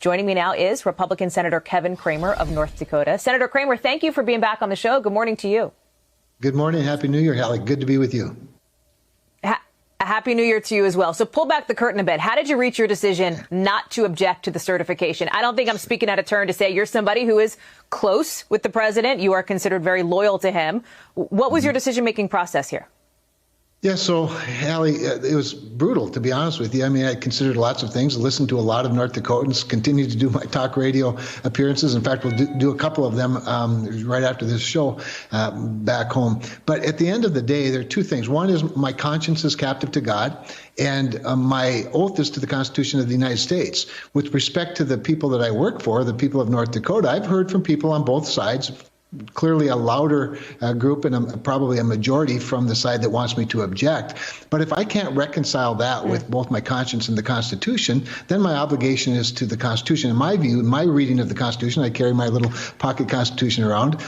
Joining me now is Republican Senator Kevin Cramer of North Dakota. Senator Cramer, thank you for being back on the show. Good morning to you. Good morning. Happy New Year, Hallie. Good to be with you. Happy New Year to you as well. So pull back the curtain a bit. How did you reach your decision not to object to the certification? I don't think I'm speaking out of turn to say you're somebody who is close with the president. You are considered very loyal to him. What was your decision-making process here? Yeah, so, Hallie, it was brutal, to be honest with you. I mean, I considered lots of things, listened to a lot of North Dakotans, continued to do my talk radio appearances. In fact, we'll do a couple of them right after this show back home. But at the end of the day, there are two things. One is my conscience is captive to God, and my oath is to the Constitution of the United States. With respect to the people that I work for, the people of North Dakota, I've heard from people on both sides, clearly a louder group and probably a majority from the side that wants me to object. But if I can't reconcile that with both my conscience and the Constitution, then my obligation is to the Constitution. In my view, in my reading of the Constitution, I carry my little pocket Constitution around,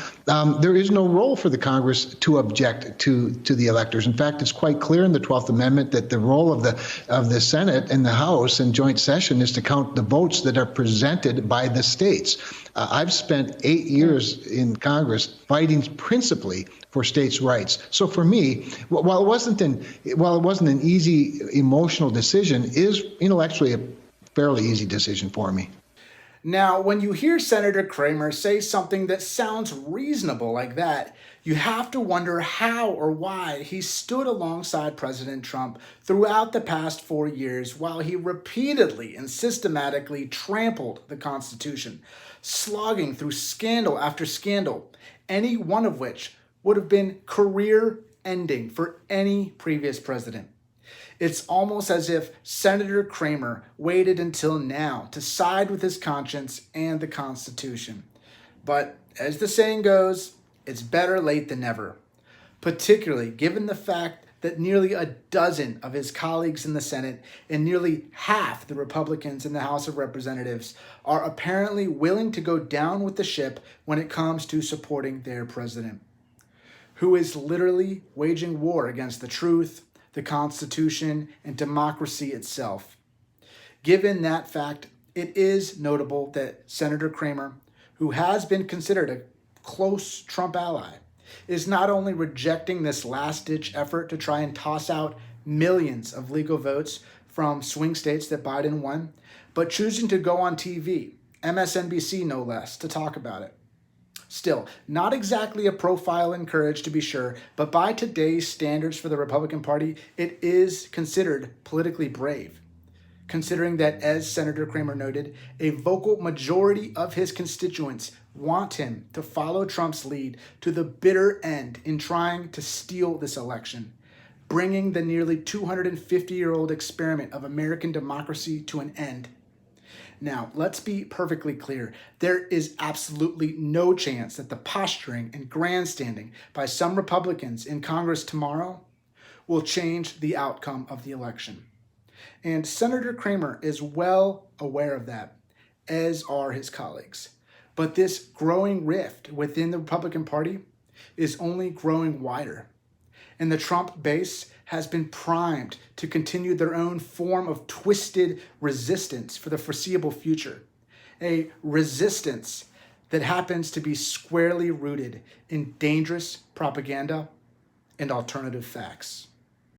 there is no role for the Congress to object to the electors. In fact, it's quite clear in the 12th Amendment that the role of the Senate and the House in joint session is to count the votes that are presented by the states. I've spent 8 years in Congress fighting principally for states' rights. So for me, while it wasn't an easy emotional decision, is intellectually a fairly easy decision for me. Now, when you hear Senator Cramer say something that sounds reasonable like that, you have to wonder how or why he stood alongside President Trump throughout the past 4 years while he repeatedly and systematically trampled the Constitution, slogging through scandal after scandal, any one of which would have been career-ending for any previous president. It's almost as if Senator Cramer waited until now to side with his conscience and the Constitution. But as the saying goes, it's better late than never, particularly given the fact that nearly a dozen of his colleagues in the Senate and nearly half the Republicans in the House of Representatives are apparently willing to go down with the ship when it comes to supporting their president, who is literally waging war against the truth, the Constitution, and democracy itself. Given that fact, it is notable that Senator Cramer, who has been considered a close Trump ally, is not only rejecting this last-ditch effort to try and toss out millions of legal votes from swing states that Biden won, but choosing to go on TV, MSNBC no less, to talk about it. Still, not exactly a profile in courage, to be sure, but by today's standards for the Republican Party, it is considered politically brave, considering that, as Senator Cramer noted, a vocal majority of his constituents want him to follow Trump's lead to the bitter end in trying to steal this election, bringing the nearly 250-year-old experiment of American democracy to an end. Now, let's be perfectly clear. There is absolutely no chance that the posturing and grandstanding by some Republicans in Congress tomorrow will change the outcome of the election. And Senator Cramer is well aware of that, as are his colleagues. But this growing rift within the Republican Party is only growing wider. And the Trump base has been primed to continue their own form of twisted resistance for the foreseeable future. A resistance that happens to be squarely rooted in dangerous propaganda and alternative facts.